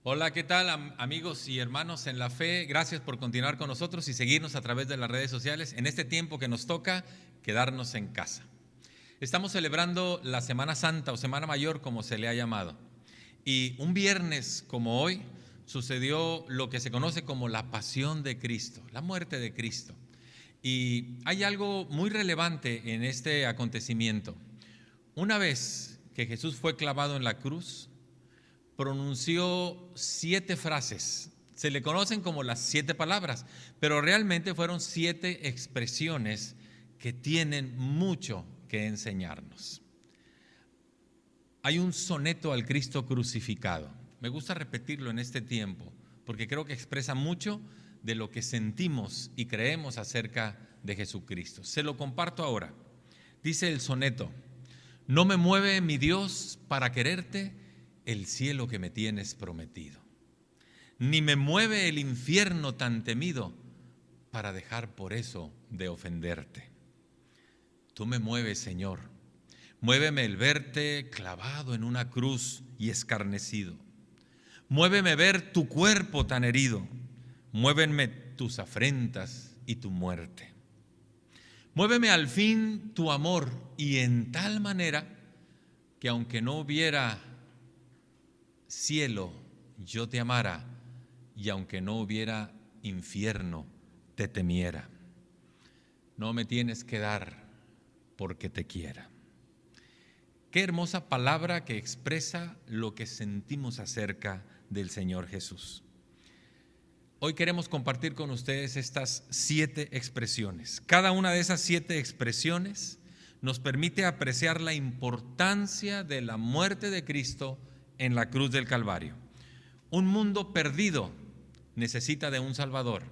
Hola, ¿qué tal amigos y hermanos en la fe? Gracias por continuar con nosotros y seguirnos a través de las redes sociales en este tiempo que nos toca quedarnos en casa. Estamos celebrando la Semana Santa o Semana Mayor, como se le ha llamado. Y un viernes como hoy sucedió lo que se conoce como la pasión de Cristo, la muerte de Cristo. Y hay algo muy relevante en este acontecimiento. Una vez que Jesús fue clavado en la cruz, pronunció 7 frases. Se le conocen como las 7 palabras, pero realmente fueron 7 expresiones que tienen mucho que enseñarnos. Hay un soneto al Cristo crucificado. Me gusta repetirlo en este tiempo, porque creo que expresa mucho de lo que sentimos y creemos acerca de Jesucristo. Se lo comparto ahora. Dice el soneto: no me mueve, mi Dios, para quererte el cielo que me tienes prometido, ni me mueve el infierno tan temido para dejar por eso de ofenderte. Tú me mueves, Señor, muéveme el verte clavado en una cruz y escarnecido, muéveme ver tu cuerpo tan herido, muévenme tus afrentas y tu muerte. Muéveme al fin tu amor y en tal manera que aunque no hubiera cielo, yo te amara, y aunque no hubiera infierno, te temiera. No me tienes que dar porque te quiera. Qué hermosa palabra que expresa lo que sentimos acerca del Señor Jesús. Hoy queremos compartir con ustedes estas 7 expresiones. Cada una de esas 7 expresiones nos permite apreciar la importancia de la muerte de Cristo en la cruz del Calvario. Un mundo perdido necesita de un Salvador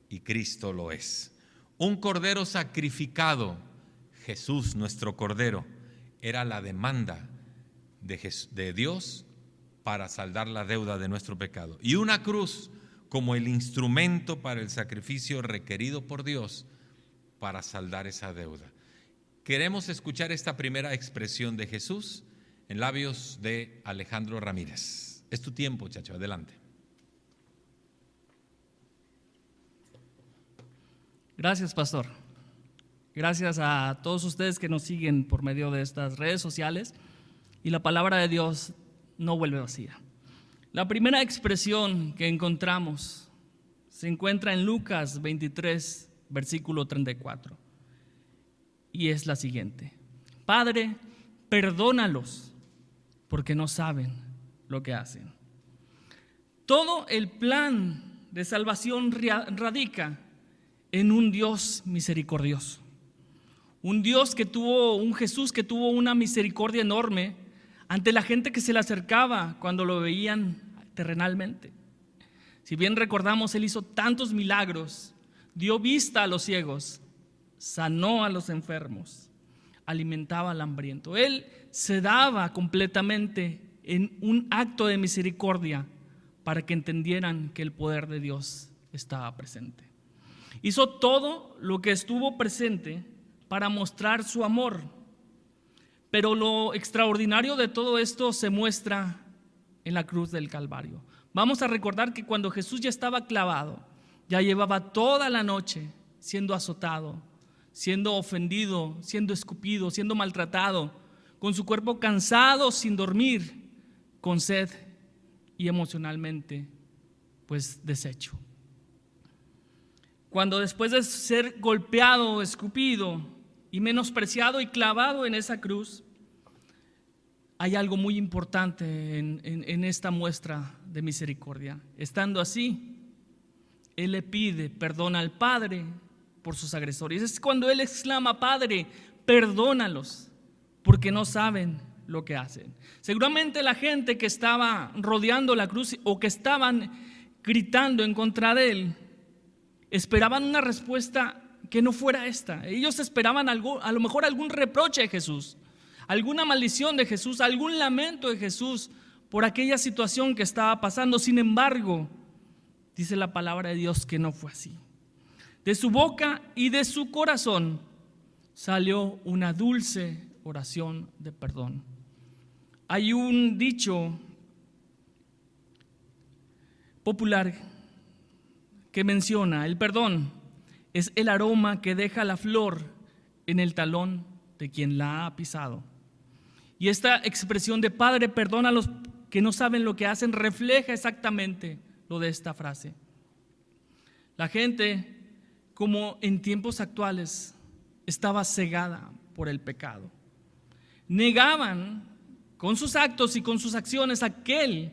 y Cristo lo es. Un cordero sacrificado, Jesús nuestro cordero, era la demanda de Dios para saldar la deuda de nuestro pecado. Y una cruz como el instrumento para el sacrificio requerido por Dios para saldar esa deuda. Queremos escuchar esta primera expresión de Jesús en labios de Alejandro Ramírez. Es tu tiempo, chacho, adelante. Gracias, pastor. Gracias a todos ustedes que nos siguen por medio de estas redes sociales. Y la palabra de Dios no vuelve vacía. La primera expresión que encontramos se encuentra en Lucas 23, versículo 34. Y es la siguiente: Padre, perdónalos, porque no saben lo que hacen. Todo el plan de salvación radica en un Dios misericordioso. Un Jesús que tuvo una misericordia enorme ante la gente que se le acercaba cuando lo veían terrenalmente. Si bien recordamos, Él hizo tantos milagros, dio vista a los ciegos, sanó a los enfermos, alimentaba al hambriento. Él se daba completamente en un acto de misericordia para que entendieran que el poder de Dios estaba presente. Hizo todo lo que estuvo presente para mostrar su amor, pero lo extraordinario de todo esto se muestra en la cruz del Calvario. Vamos a recordar que cuando Jesús ya estaba clavado, ya llevaba toda la noche siendo azotado, siendo ofendido, siendo escupido, siendo maltratado, con su cuerpo cansado, sin dormir, con sed y emocionalmente pues deshecho. Cuando después de ser golpeado, escupido y menospreciado y clavado en esa cruz, hay algo muy importante en esta muestra de misericordia. Estando así, Él le pide perdón al Padre por sus agresores. Es cuando Él exclama: Padre, perdónalos, porque no saben lo que hacen. Seguramente la gente que estaba rodeando la cruz o que estaban gritando en contra de Él esperaban una respuesta que no fuera esta. Ellos esperaban algo, a lo mejor algún reproche de Jesús, alguna maldición de Jesús, algún lamento de Jesús por aquella situación que estaba pasando. Sin embargo, dice la palabra de Dios que no fue así. De su boca y de su corazón salió una dulce oración de perdón. Hay un dicho popular que menciona: el perdón es el aroma que deja la flor en el talón de quien la ha pisado. Y esta expresión de Padre, perdona a los que no saben lo que hacen, refleja exactamente lo de esta frase. La gente, como en tiempos actuales, estaba cegada por el pecado. Negaban con sus actos y con sus acciones a aquel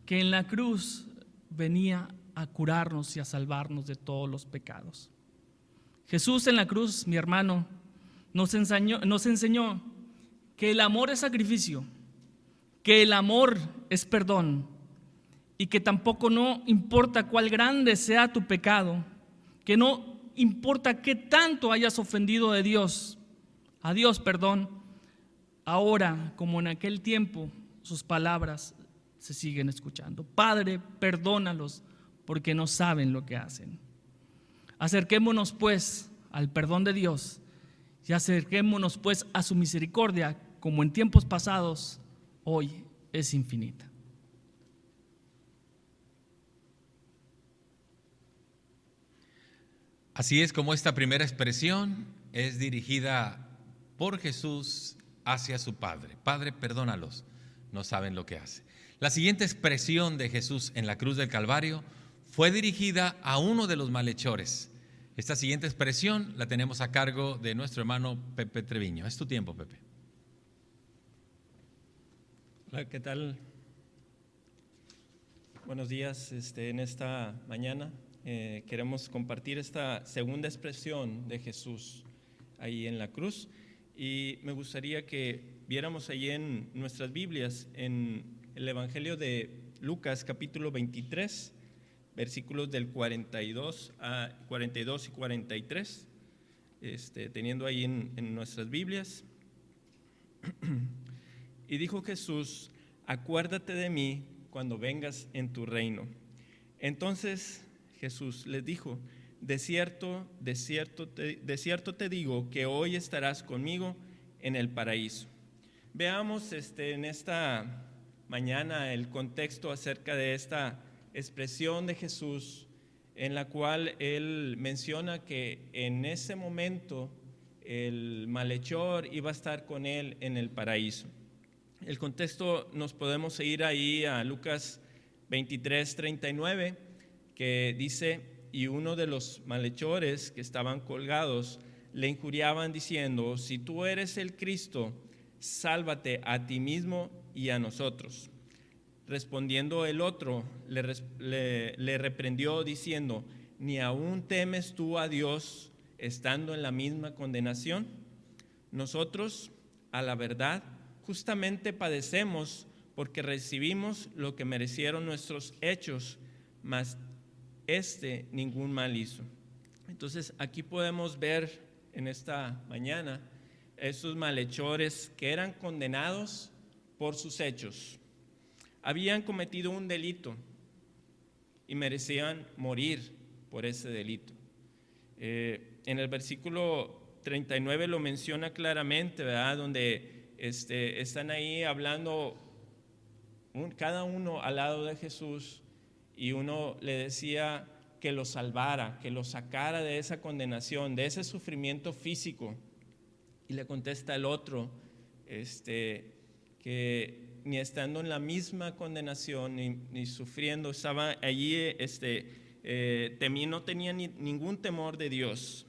que en la cruz venía a curarnos y a salvarnos de todos los pecados. Jesús en la cruz, mi hermano, nos enseñó que el amor es sacrificio, que el amor es perdón y que tampoco no importa cuál grande sea tu pecado, que no importa qué tanto hayas ofendido a Dios, ahora como en aquel tiempo sus palabras se siguen escuchando. Padre, perdónalos porque no saben lo que hacen. Acerquémonos pues al perdón de Dios y acerquémonos pues a su misericordia, como en tiempos pasados, hoy es infinita. Así es como esta primera expresión es dirigida por Jesús hacia su Padre. Padre, perdónalos, no saben lo que hacen. La siguiente expresión de Jesús en la cruz del Calvario fue dirigida a uno de los malhechores. Esta siguiente expresión la tenemos a cargo de nuestro hermano Pepe Treviño. Es tu tiempo, Pepe. Hola, ¿qué tal? Buenos días. En esta mañana queremos compartir esta segunda expresión de Jesús ahí en la cruz, y me gustaría que viéramos ahí en nuestras Biblias, en el Evangelio de Lucas, capítulo 23, versículos del 42 y 43, teniendo ahí en nuestras Biblias. Y dijo Jesús: acuérdate de mí cuando vengas en tu reino. Entonces Jesús les dijo: de cierto te digo que hoy estarás conmigo en el paraíso. Veamos en esta mañana el contexto acerca de esta expresión de Jesús, en la cual él menciona que en ese momento el malhechor iba a estar con él en el paraíso. El contexto nos podemos ir ahí a Lucas 23:39, que dice: y uno de los malhechores que estaban colgados le injuriaban diciendo: si tú eres el Cristo, sálvate a ti mismo y a nosotros. Respondiendo el otro, le reprendió diciendo: ¿ni aún temes tú a Dios estando en la misma condenación? Nosotros, a la verdad, justamente padecemos porque recibimos lo que merecieron nuestros hechos, mas ningún mal hizo. Entonces aquí podemos ver en esta mañana esos malhechores que eran condenados por sus hechos. Habían cometido un delito y merecían morir por ese delito. En el versículo 39 lo menciona claramente, ¿verdad? Donde están ahí hablando cada uno al lado de Jesús, y uno le decía que lo salvara, que lo sacara de esa condenación, de ese sufrimiento físico. Y le contesta el otro que ni estando en la misma condenación ni sufriendo, estaba allí, no tenía ningún temor de Dios.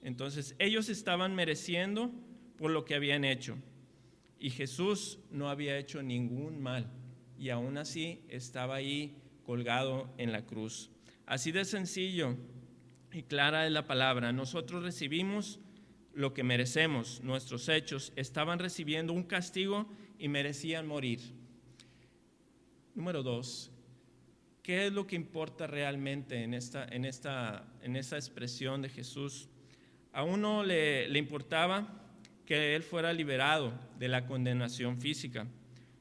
Entonces ellos estaban mereciendo por lo que habían hecho, y Jesús no había hecho ningún mal, y aún así estaba ahí colgado en la cruz. Así de sencillo y clara es la palabra. Nosotros recibimos lo que merecemos. Nuestros hechos estaban recibiendo un castigo y merecían morir. Número 2, ¿qué es lo que importa realmente en esta expresión de Jesús? A uno le importaba que él fuera liberado de la condenación física.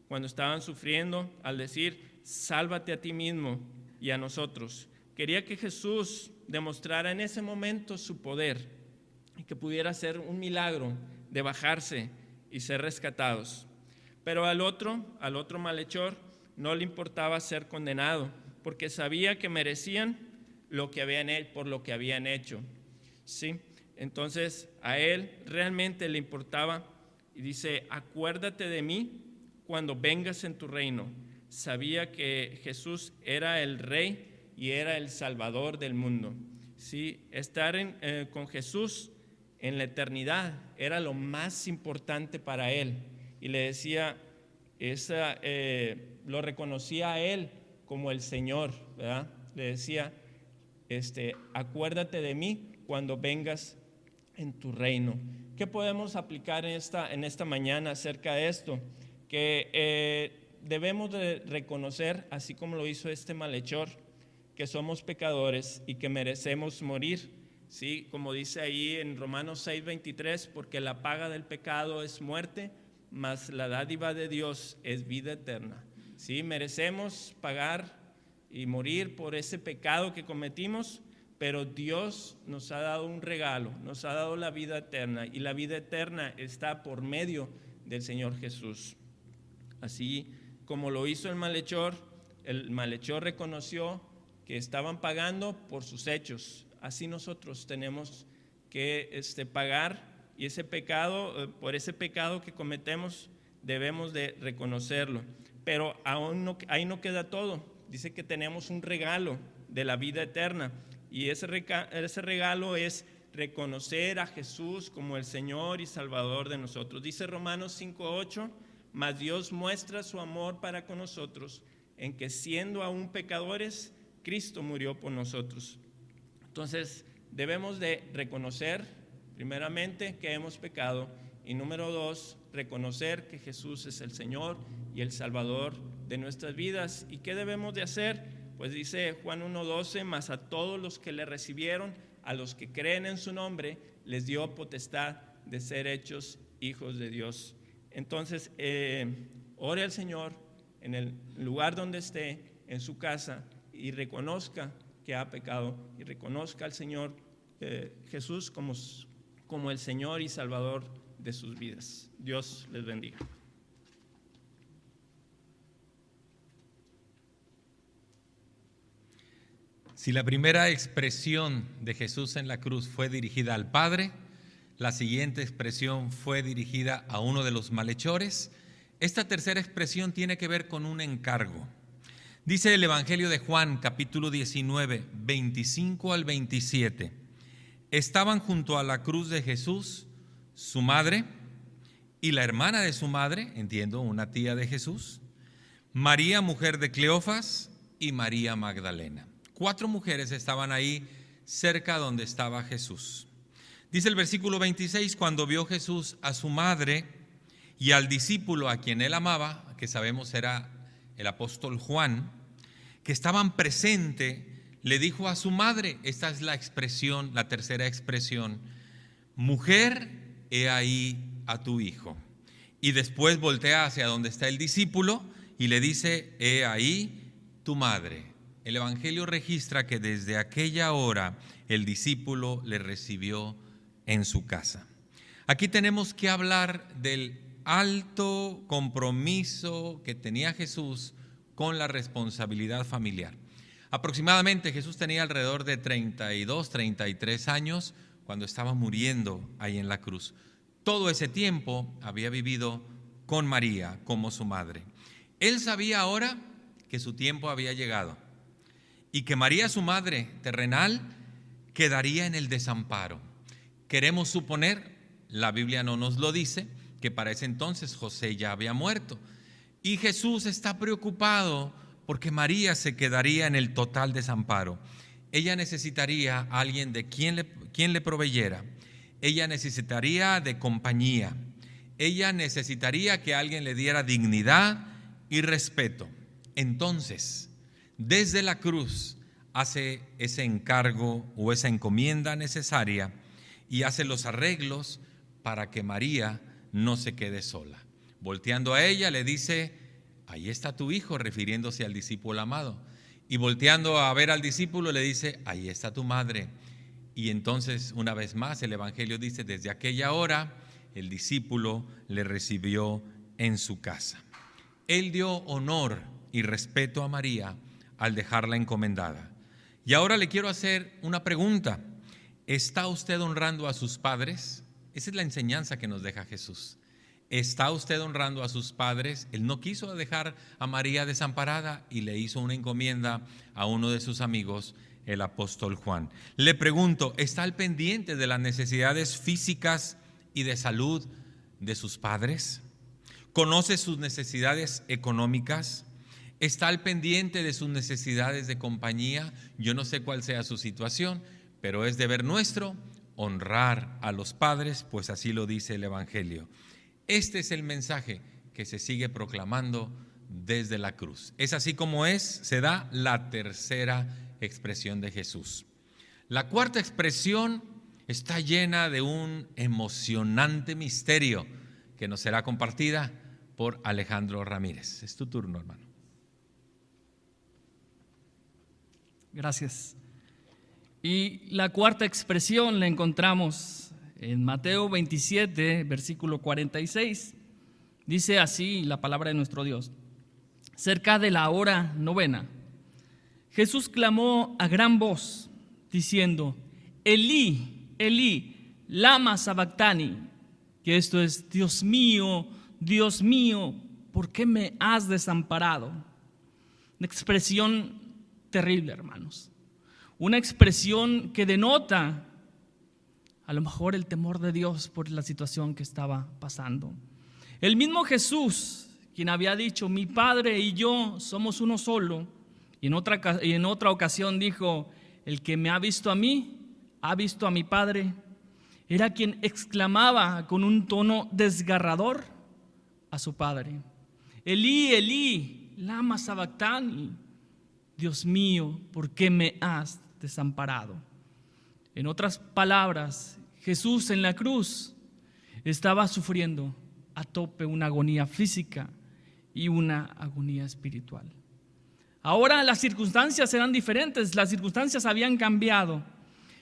Cuando estaban sufriendo, al decir: sálvate a ti mismo y a nosotros, quería que Jesús demostrara en ese momento su poder y que pudiera hacer un milagro de bajarse y ser rescatados. Pero al otro malhechor no le importaba ser condenado, porque sabía que merecían por lo que habían hecho. ¿Sí? Entonces a él realmente le importaba y dice, acuérdate de mí cuando vengas en tu reino. Sabía que Jesús era el Rey y era el Salvador del mundo. ¿Sí? Estar con Jesús en la eternidad era lo más importante para él. Y le decía, lo reconocía a él como el Señor, ¿verdad? Le decía, acuérdate de mí cuando vengas en tu reino. ¿Qué podemos aplicar en esta mañana acerca de esto? Que debemos de reconocer, así como lo hizo este malhechor, que somos pecadores y que merecemos morir. ¿Sí? Como dice ahí en Romanos 6:23, porque la paga del pecado es muerte, mas la dádiva de Dios es vida eterna. ¿Sí? Merecemos pagar y morir por ese pecado que cometimos, pero Dios nos ha dado un regalo, nos ha dado la vida eterna, y la vida eterna está por medio del Señor Jesús. Así como lo hizo el malhechor reconoció que estaban pagando por sus hechos. Así nosotros tenemos que pagar, y ese pecado, por ese pecado que cometemos, debemos de reconocerlo. Pero ahí no queda todo. Dice que tenemos un regalo de la vida eterna, y ese regalo es reconocer a Jesús como el Señor y Salvador de nosotros. Dice Romanos 5:8, mas Dios muestra su amor para con nosotros, en que siendo aún pecadores, Cristo murió por nosotros. Entonces, debemos de reconocer, primeramente, que hemos pecado, y número 2, reconocer que Jesús es el Señor y el Salvador de nuestras vidas. ¿Y qué debemos de hacer? Pues dice Juan 1:12, mas a todos los que le recibieron, a los que creen en su nombre, les dio potestad de ser hechos hijos de Dios. Entonces, ore al Señor en el lugar donde esté, en su casa, y reconozca que ha pecado, y reconozca al Señor Jesús como el Señor y Salvador de sus vidas. Dios les bendiga. Si la primera expresión de Jesús en la cruz fue dirigida al Padre, la siguiente expresión fue dirigida a uno de los malhechores, esta tercera expresión tiene que ver con un encargo. Dice el Evangelio de Juan, capítulo 19, 25 al 27. Estaban junto a la cruz de Jesús su madre y la hermana de su madre, entiendo, una tía de Jesús, María, mujer de Cleofas, y María Magdalena. 4 mujeres estaban ahí cerca donde estaba Jesús. Dice el versículo 26, cuando vio Jesús a su madre y al discípulo a quien él amaba, que sabemos era el apóstol Juan, que estaban presentes, le dijo a su madre, esta es la expresión, la tercera expresión, mujer, he ahí a tu hijo. Y después voltea hacia donde está el discípulo y le dice, he ahí tu madre. El Evangelio registra que desde aquella hora el discípulo le recibió en su casa. Aquí tenemos que hablar del alto compromiso que tenía Jesús con la responsabilidad familiar. Aproximadamente Jesús tenía alrededor de 32, 33 años cuando estaba muriendo ahí en la cruz. Todo ese tiempo había vivido con María como su madre. Él sabía ahora que su tiempo había llegado y que María, su madre terrenal, quedaría en el desamparo. Queremos suponer, la Biblia no nos lo dice, que para ese entonces José ya había muerto. Y Jesús está preocupado porque María se quedaría en el total desamparo. Ella necesitaría a alguien de quien le proveyera. Ella necesitaría de compañía. Ella necesitaría que alguien le diera dignidad y respeto. Entonces, desde la cruz hace ese encargo o esa encomienda necesaria y hace los arreglos para que María no se quede sola. Volteando a ella le dice, ahí está tu hijo, refiriéndose al discípulo amado. Y volteando a ver al discípulo le dice, ahí está tu madre. Y entonces una vez más el Evangelio dice, desde aquella hora el discípulo le recibió en su casa. Él dio honor y respeto a María al dejarla encomendada. Y ahora le quiero hacer una pregunta. ¿Está usted honrando a sus padres? Esa es la enseñanza que nos deja Jesús. ¿Está usted honrando a sus padres? Él no quiso dejar a María desamparada y le hizo una encomienda a uno de sus amigos, el apóstol Juan. Le pregunto, ¿está al pendiente de las necesidades físicas y de salud de sus padres? ¿Conoce sus necesidades económicas? ¿Está al pendiente de sus necesidades de compañía? Yo no sé cuál sea su situación, pero es deber nuestro honrar a los padres, pues así lo dice el Evangelio. Este es el mensaje que se sigue proclamando desde la cruz. Es así como se da la tercera expresión de Jesús. La cuarta expresión está llena de un emocionante misterio que nos será compartida por Alejandro Ramírez. Es tu turno, hermano. Gracias. Y la cuarta expresión la encontramos en Mateo 27, versículo 46. Dice así la palabra de nuestro Dios: cerca de la hora novena, Jesús clamó a gran voz, diciendo: Elí, Elí, lama sabactani, que esto es: Dios mío, ¿por qué me has desamparado? Una expresión terrible, hermanos. Una expresión que denota a lo mejor el temor de Dios por la situación que estaba pasando. El mismo Jesús, quien había dicho: mi Padre y yo somos uno solo, y en otra ocasión dijo: el que me ha visto a mí, ha visto a mi Padre, era quien exclamaba con un tono desgarrador a su Padre: Elí, Elí, lama sabactani, Dios mío, ¿por qué me has desamparado? En otras palabras, Jesús en la cruz estaba sufriendo a tope una agonía física y una agonía espiritual. Ahora las circunstancias eran diferentes, las circunstancias habían cambiado.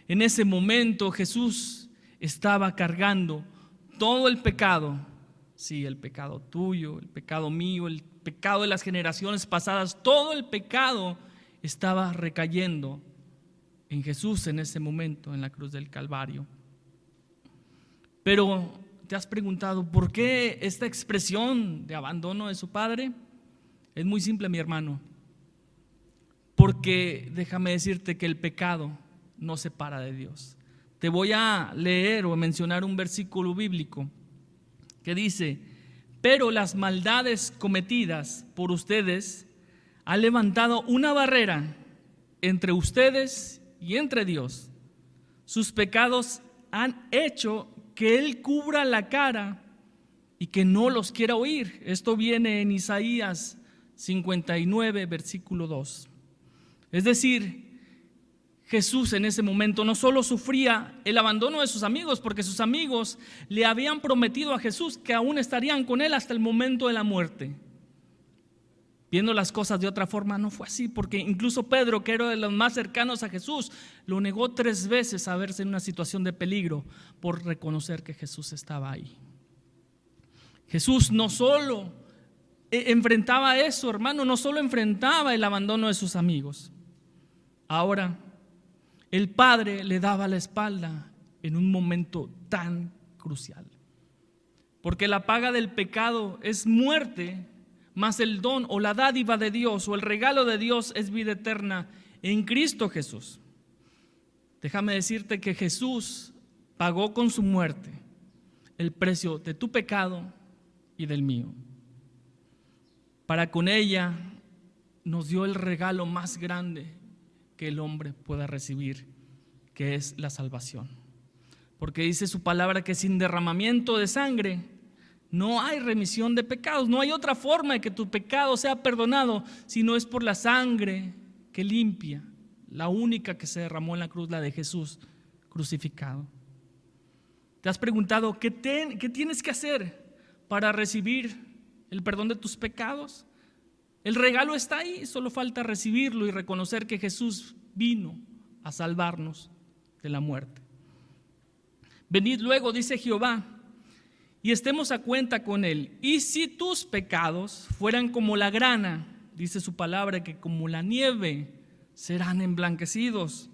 En ese momento Jesús estaba cargando todo el pecado, sí, el pecado tuyo, el pecado mío, el pecado de las generaciones pasadas, todo el pecado estaba recayendo en Jesús en ese momento en la cruz del Calvario. Pero ¿te has preguntado por qué esta expresión de abandono de su Padre? Es muy simple, mi hermano. Porque déjame decirte que el pecado no separa de Dios. Te voy a leer o mencionar un versículo bíblico que dice: pero las maldades cometidas por ustedes han levantado una barrera entre ustedes y entre Dios. Sus pecados han hecho que Él cubra la cara y que no los quiera oír. Esto viene en Isaías 59, versículo 2. Es decir, Jesús en ese momento no solo sufría el abandono de sus amigos, porque sus amigos le habían prometido a Jesús que aún estarían con Él hasta el momento de la muerte. Viendo las cosas de otra forma, no fue así, porque incluso Pedro, que era de los más cercanos a Jesús, lo negó 3 veces a verse en una situación de peligro por reconocer que Jesús estaba ahí. Jesús no solo enfrentaba eso, hermano, no solo enfrentaba el abandono de sus amigos. Ahora, el Padre le daba la espalda en un momento tan crucial, porque la paga del pecado es muerte, mas el don o la dádiva de Dios o el regalo de Dios es vida eterna en Cristo Jesús. Déjame decirte que Jesús pagó con su muerte el precio de tu pecado y del mío. Para con ella nos dio el regalo más grande que el hombre pueda recibir, que es la salvación. Porque dice su palabra que sin derramamiento de sangre no hay remisión de pecados. No hay otra forma de que tu pecado sea perdonado si no es por la sangre que limpia, la única que se derramó en la cruz, la de Jesús crucificado. ¿Te has preguntado qué tienes que hacer para recibir el perdón de tus pecados? El regalo está ahí, solo falta recibirlo y reconocer que Jesús vino a salvarnos de la muerte. Venid luego, dice Jehová, y estemos a cuenta con Él. Y si tus pecados fueran como la grana, dice su palabra que como la nieve serán emblanquecidos.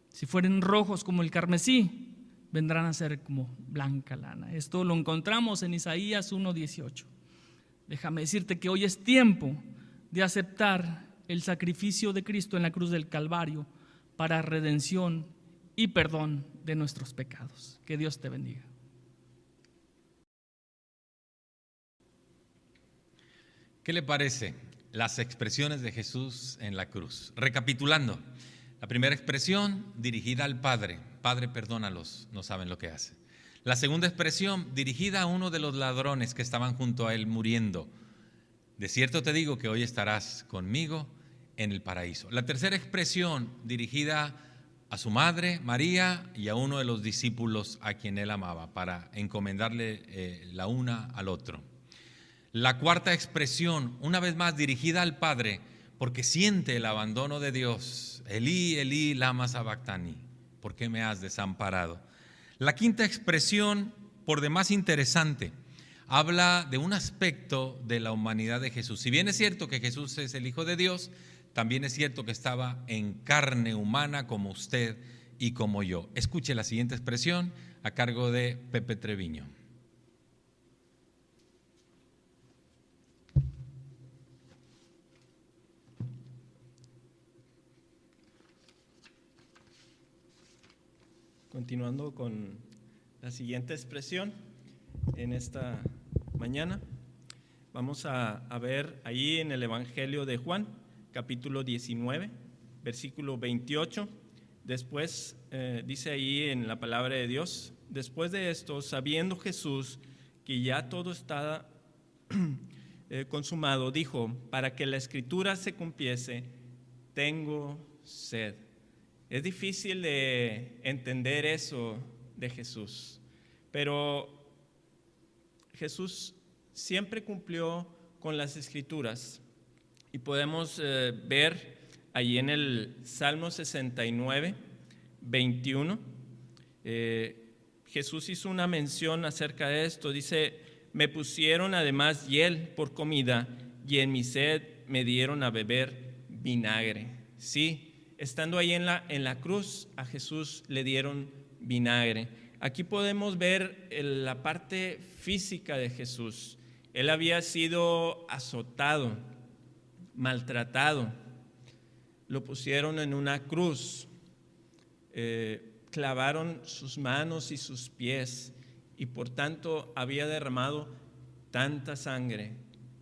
Si fueren rojos como el carmesí, vendrán a ser como blanca lana. Esto lo encontramos en Isaías 1:18. Déjame decirte que hoy es tiempo de aceptar el sacrificio de Cristo en la cruz del Calvario para redención y perdón de nuestros pecados. Que Dios te bendiga. ¿Qué le parece las expresiones de Jesús en la cruz? Recapitulando, la primera expresión dirigida al Padre: Padre, perdónalos, no saben lo que hacen. La segunda expresión dirigida a uno de los ladrones que estaban junto a él muriendo: de cierto te digo que hoy estarás conmigo en el paraíso. La tercera expresión dirigida a su madre María y a uno de los discípulos a quien él amaba, para encomendarle la una al otro. La cuarta expresión, una vez más dirigida al Padre, porque siente el abandono de Dios: Elí, Elí, lama sabactani, ¿por qué me has desamparado? La quinta expresión, por demás interesante, habla de un aspecto de la humanidad de Jesús. Si bien es cierto que Jesús es el Hijo de Dios, también es cierto que estaba en carne humana como usted y como yo. Escuche la siguiente expresión a cargo de Pepe Treviño. Continuando con la siguiente expresión en esta mañana, vamos a ver ahí en el Evangelio de Juan, capítulo 19, versículo 28. Después dice ahí en la palabra de Dios: después de esto, sabiendo Jesús que ya todo estaba consumado, dijo, para que la escritura se cumpliese: tengo sed. Es difícil de entender eso de Jesús, pero Jesús siempre cumplió con las Escrituras, y podemos ver allí en el Salmo 69, 21, Jesús hizo una mención acerca de esto. Dice: me pusieron además hiel por comida, y en mi sed me dieron a beber vinagre. Sí, estando ahí en la cruz, a Jesús le dieron vinagre. Aquí podemos ver la parte física de Jesús. Él había sido azotado, maltratado. Lo pusieron en una cruz, clavaron sus manos y sus pies, y por tanto había derramado tanta sangre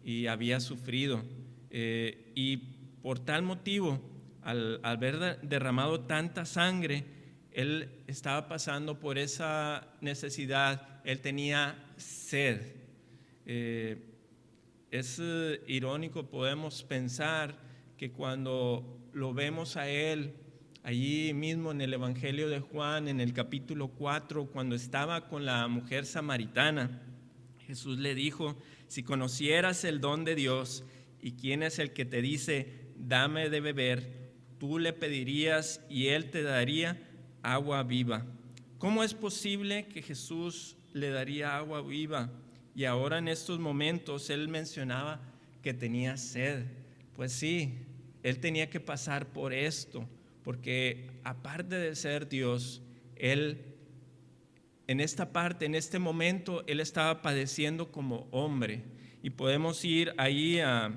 y había sufrido. Y por tal motivo, al haber derramado tanta sangre, él estaba pasando por esa necesidad. Él tenía sed. Es irónico, podemos pensar que cuando lo vemos a él allí mismo en el Evangelio de Juan, en el capítulo 4, cuando estaba con la mujer samaritana, Jesús le dijo: si conocieras el don de Dios y quién es el que te dice dame de beber, tú le pedirías y él te daría agua viva. ¿Cómo es posible que Jesús le daría agua viva? Y ahora en estos momentos él mencionaba que tenía sed. Pues sí, él tenía que pasar por esto, porque aparte de ser Dios, él en esta parte, en este momento, él estaba padeciendo como hombre. Y podemos ir ahí a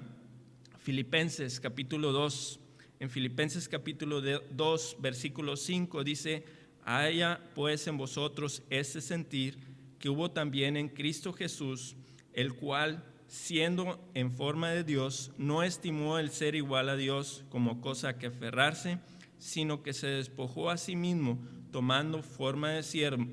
Filipenses capítulo 2. En Filipenses capítulo 2, versículo 5 dice: haya pues en vosotros este sentir que hubo también en Cristo Jesús, el cual, siendo en forma de Dios, no estimó el ser igual a Dios como cosa que aferrarse, sino que se despojó a sí mismo, tomando forma de siervo,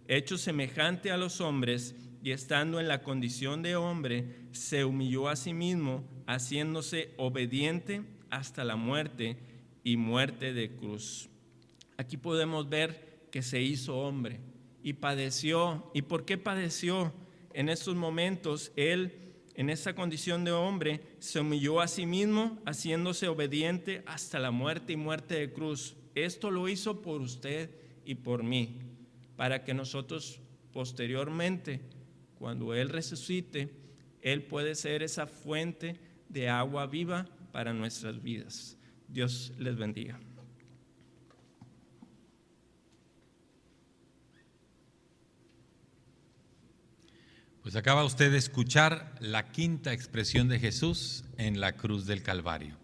hecho semejante a los hombres, y estando en la condición de hombre, se humilló a sí mismo, haciéndose obediente hasta la muerte, y muerte de cruz. Aquí podemos ver que se hizo hombre y padeció. ¿Y por qué padeció? En estos momentos él, en esa condición de hombre, se humilló a sí mismo, haciéndose obediente hasta la muerte y muerte de cruz. Esto lo hizo por usted y por mí, para que nosotros posteriormente, cuando él resucite, él puede ser esa fuente de agua viva para nuestras vidas. Dios les bendiga. Pues acaba usted de escuchar la quinta expresión de Jesús en la cruz del Calvario.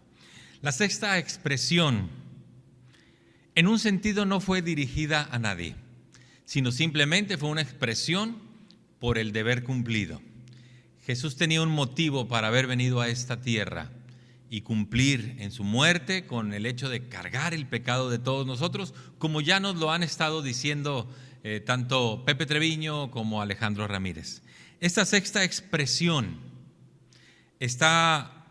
La sexta expresión, en un sentido, no fue dirigida a nadie, sino simplemente fue una expresión por el deber cumplido. Jesús tenía un motivo para haber venido a esta tierra y cumplir en su muerte con el hecho de cargar el pecado de todos nosotros, como ya nos lo han estado diciendo tanto Pepe Treviño como Alejandro Ramírez. Esta sexta expresión está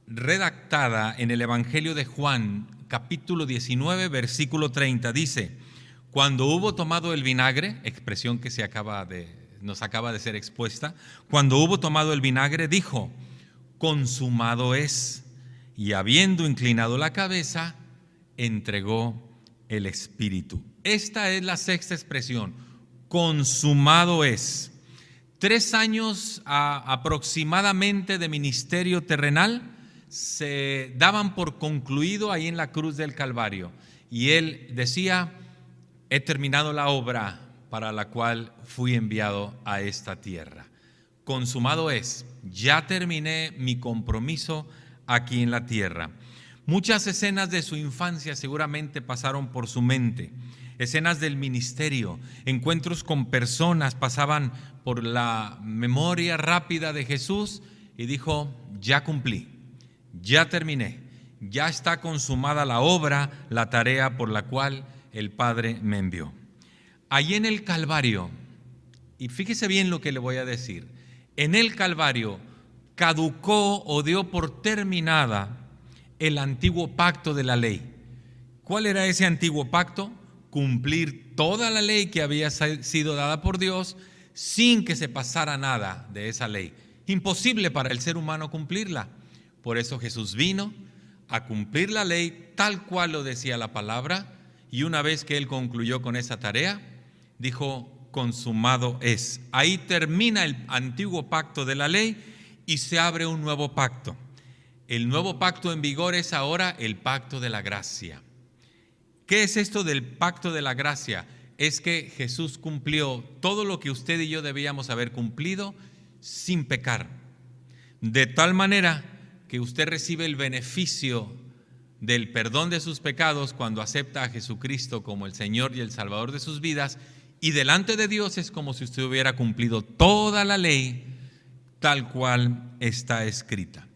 redactada en el Evangelio de Juan, capítulo 19, versículo 30. Dice: cuando hubo tomado el vinagre, expresión que nos acaba de ser expuesta, cuando hubo tomado el vinagre, dijo: consumado es. Y habiendo inclinado la cabeza, entregó el Espíritu. Esta es la sexta expresión: consumado es. 3 años aproximadamente de ministerio terrenal se daban por concluido ahí en la cruz del Calvario. Y él decía: he terminado la obra para la cual fui enviado a esta tierra. Consumado es, ya terminé mi compromiso aquí en la tierra. Muchas escenas de su infancia seguramente pasaron por su mente. Escenas del ministerio, encuentros con personas pasaban por la memoria rápida de Jesús y dijo: ya cumplí, ya terminé, ya está consumada la obra, la tarea por la cual el Padre me envió. Allí en el Calvario, y fíjese bien lo que le voy a decir, en el Calvario caducó o dio por terminada el antiguo pacto de la ley. ¿Cuál era ese antiguo pacto? Cumplir toda la ley que había sido dada por Dios sin que se pasara nada de esa ley. Imposible para el ser humano cumplirla. Por eso Jesús vino a cumplir la ley tal cual lo decía la palabra, y una vez que él concluyó con esa tarea, dijo: consumado es. Ahí termina el antiguo pacto de la ley y se abre un nuevo pacto. El nuevo pacto en vigor es ahora el pacto de la gracia. ¿Qué es esto del pacto de la gracia? Es que Jesús cumplió todo lo que usted y yo debíamos haber cumplido sin pecar. De tal manera que usted recibe el beneficio del perdón de sus pecados cuando acepta a Jesucristo como el Señor y el Salvador de sus vidas, y delante de Dios es como si usted hubiera cumplido toda la ley tal cual está escrita.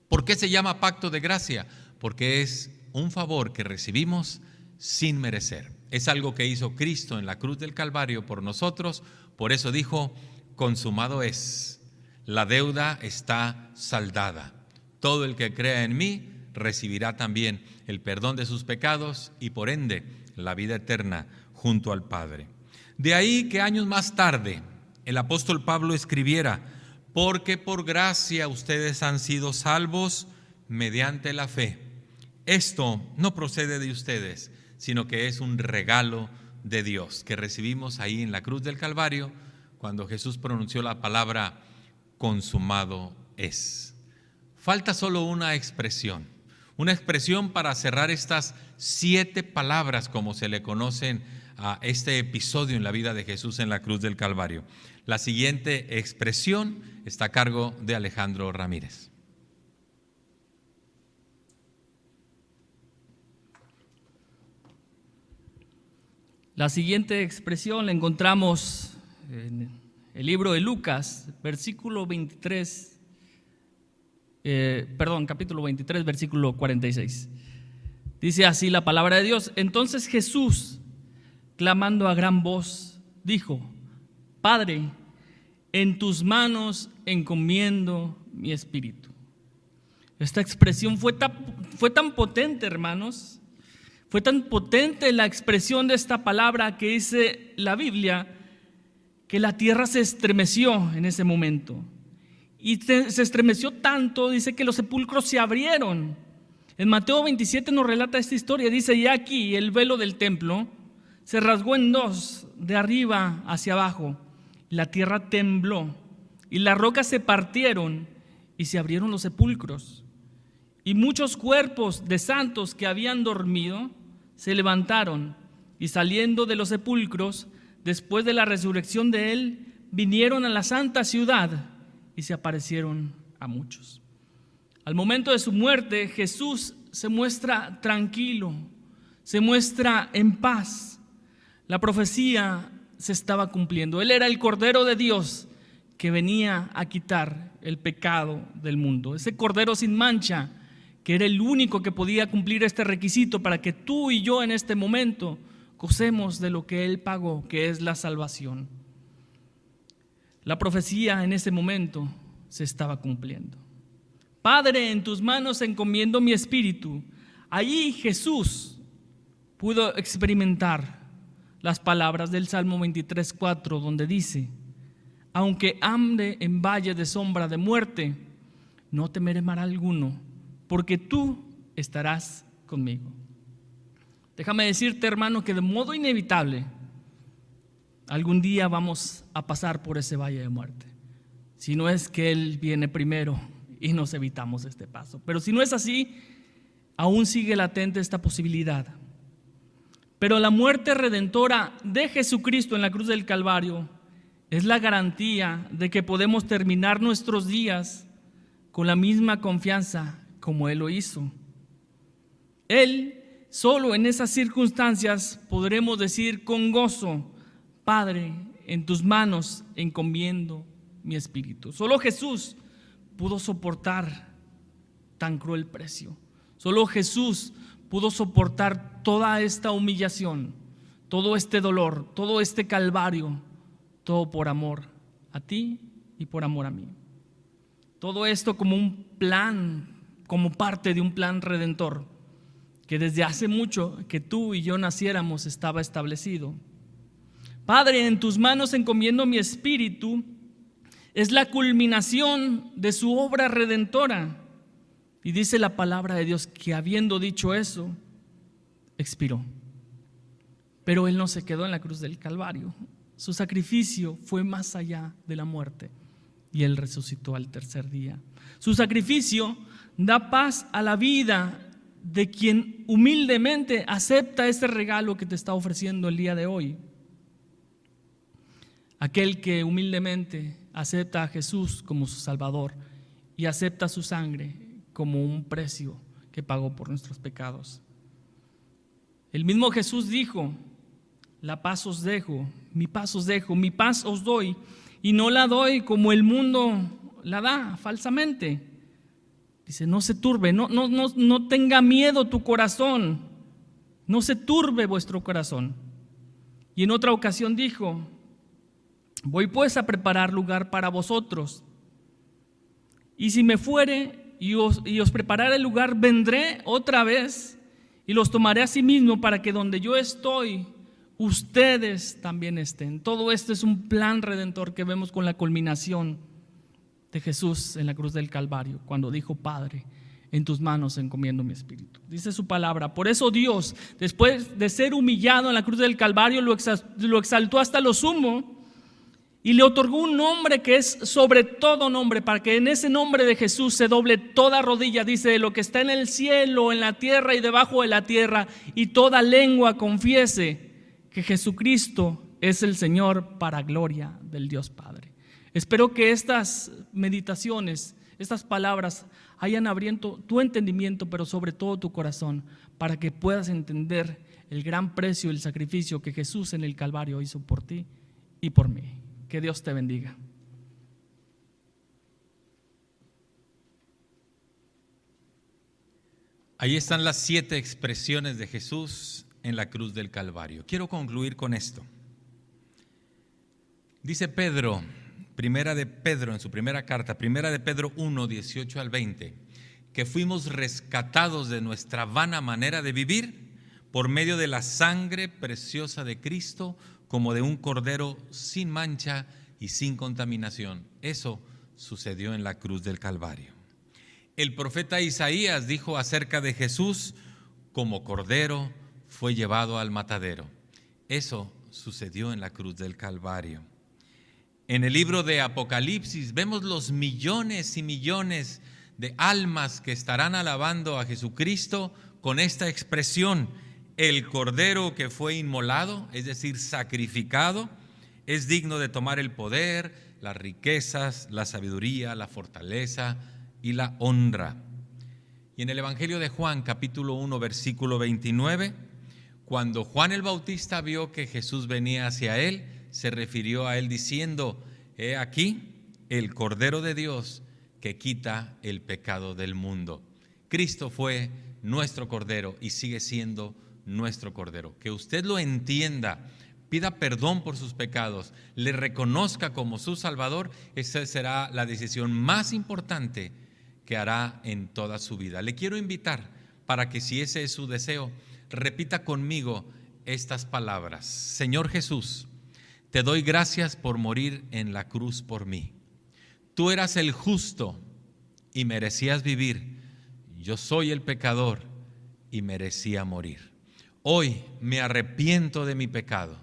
¿Por qué se llama pacto de gracia? Porque es un favor que recibimos sin merecer. Es algo que hizo Cristo en la cruz del Calvario por nosotros. Por eso dijo: consumado es. La deuda está saldada. Todo el que crea en mí recibirá también el perdón de sus pecados y por ende la vida eterna junto al Padre. De ahí que años más tarde el apóstol Pablo escribiera: porque por gracia ustedes han sido salvos mediante la fe. Esto no procede de ustedes, sino que es un regalo de Dios que recibimos ahí en la cruz del Calvario cuando Jesús pronunció la palabra: consumado es. Falta solo una expresión para cerrar estas 7 palabras como se le conocen a este episodio en la vida de Jesús en la cruz del Calvario. La siguiente expresión está a cargo de Alejandro Ramírez. La siguiente expresión la encontramos en el libro de Lucas, capítulo 23, versículo 46. Dice así la palabra de Dios: entonces Jesús, clamando a gran voz, dijo: Padre, en tus manos encomiendo mi espíritu. Esta expresión fue tan potente, hermanos. Fue tan potente la expresión de esta palabra que dice la Biblia que la tierra se estremeció en ese momento. Y se estremeció tanto, dice que los sepulcros se abrieron. En Mateo 27 nos relata esta historia. Dice: y aquí el velo del templo se rasgó en 2, de arriba hacia abajo. La tierra tembló y las rocas se partieron y se abrieron los sepulcros. Y muchos cuerpos de santos que habían dormido se levantaron y saliendo de los sepulcros, después de la resurrección de él, vinieron a la santa ciudad y se aparecieron a muchos. Al momento de su muerte, Jesús se muestra tranquilo, se muestra en paz. La profecía se estaba cumpliendo. Él era el Cordero de Dios que venía a quitar el pecado del mundo. Ese Cordero sin mancha, que era el único que podía cumplir este requisito para que tú y yo en este momento gocemos de lo que Él pagó, que es la salvación. La profecía en ese momento se estaba cumpliendo. Padre, en tus manos encomiendo mi espíritu. Allí Jesús pudo experimentar las palabras del Salmo 23:4, donde dice: aunque ande en valle de sombra de muerte, no temeré mal alguno, porque tú estarás conmigo. Déjame decirte, hermano, que de modo inevitable algún día vamos a pasar por ese valle de muerte, si no es que Él viene primero y nos evitamos este paso. Pero si no es así, aún sigue latente esta posibilidad. Pero la muerte redentora de Jesucristo en la cruz del Calvario es la garantía de que podemos terminar nuestros días con la misma confianza como Él lo hizo. Él, solo en esas circunstancias podremos decir con gozo: Padre, en tus manos encomiendo mi espíritu. Solo Jesús pudo soportar tan cruel precio. Solo Jesús pudo soportar toda esta humillación, todo este dolor, todo este calvario, todo por amor a ti y por amor a mí. Todo esto como un plan, como parte de un plan redentor que desde hace mucho que tú y yo naciéramos estaba establecido. Padre, en tus manos encomiendo mi espíritu es la culminación de su obra redentora. Y dice la palabra de Dios que habiendo dicho eso, expiró. Pero Él no se quedó en la cruz del Calvario. Su sacrificio fue más allá de la muerte y Él resucitó al tercer día. Su sacrificio da paz a la vida de quien humildemente acepta este regalo que te está ofreciendo el día de hoy. Aquel que humildemente acepta a Jesús como su Salvador y acepta su sangre como un precio que pagó por nuestros pecados. El mismo Jesús dijo: la paz os dejo, mi paz os doy, y no la doy como el mundo la da falsamente. Dice: no se turbe, no tenga miedo tu corazón, no se turbe vuestro corazón. Y en otra ocasión dijo: voy pues a preparar lugar para vosotros, y si me fuere y os prepararé el lugar, vendré otra vez y los tomaré a sí mismo, para que donde yo estoy, ustedes también estén. Todo esto es un plan redentor que vemos con la culminación de Jesús en la cruz del Calvario, cuando dijo: Padre, en tus manos encomiendo mi espíritu. Dice su palabra. Por eso Dios, después de ser humillado en la cruz del Calvario, lo exaltó hasta lo sumo y le otorgó un nombre que es sobre todo nombre, para que en ese nombre de Jesús se doble toda rodilla, dice, de lo que está en el cielo, en la tierra y debajo de la tierra, y toda lengua confiese que Jesucristo es el Señor, para gloria del Dios Padre. Espero que estas meditaciones, estas palabras hayan abierto tu entendimiento, pero sobre todo tu corazón, para que puedas entender el gran precio y el sacrificio que Jesús en el Calvario hizo por ti y por mí. Que Dios te bendiga. Ahí están las 7 expresiones de Jesús en la cruz del Calvario. Quiero concluir con esto. Dice Pedro, primera de Pedro, en su primera carta, primera de Pedro 1, 18 al 20, que fuimos rescatados de nuestra vana manera de vivir por medio de la sangre preciosa de Cristo, como de un cordero sin mancha y sin contaminación. Eso sucedió en la cruz del Calvario. El profeta Isaías dijo acerca de Jesús: como cordero fue llevado al matadero. Eso sucedió en la cruz del Calvario. En el libro de Apocalipsis vemos los millones y millones de almas que estarán alabando a Jesucristo con esta expresión: el Cordero que fue inmolado, es decir, sacrificado, es digno de tomar el poder, las riquezas, la sabiduría, la fortaleza y la honra. Y en el Evangelio de Juan, capítulo 1, versículo 29, cuando Juan el Bautista vio que Jesús venía hacia él, se refirió a él diciendo: he aquí el Cordero de Dios que quita el pecado del mundo. Cristo fue nuestro Cordero y sigue siendo nuestro Cordero. Que usted lo entienda, pida perdón por sus pecados, le reconozca como su Salvador. Esa será la decisión más importante que hará en toda su vida. Le quiero invitar para que, si ese es su deseo, repita conmigo estas palabras: Señor Jesús, te doy gracias por morir en la cruz por mí. Tú eras el justo y merecías vivir. Yo soy el pecador y merecía morir. Hoy me arrepiento de mi pecado.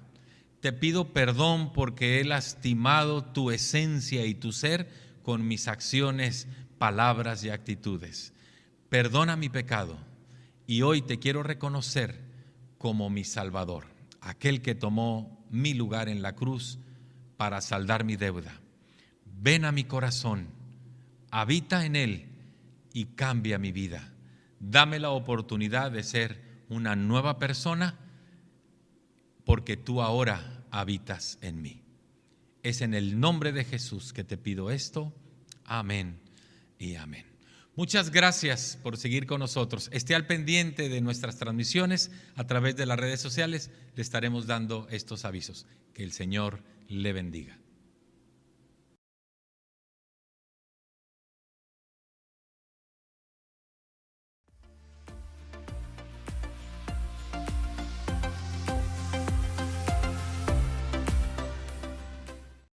Te pido perdón porque he lastimado tu esencia y tu ser con mis acciones, palabras y actitudes. Perdona mi pecado y hoy te quiero reconocer como mi Salvador, aquel que tomó mi lugar en la cruz para saldar mi deuda. Ven a mi corazón, habita en él y cambia mi vida. Dame la oportunidad de ser una nueva persona, porque tú ahora habitas en mí. Es en el nombre de Jesús que te pido esto. Amén y amén. Muchas gracias por seguir con nosotros. Esté al pendiente de nuestras transmisiones a través de las redes sociales. Le estaremos dando estos avisos. Que el Señor le bendiga.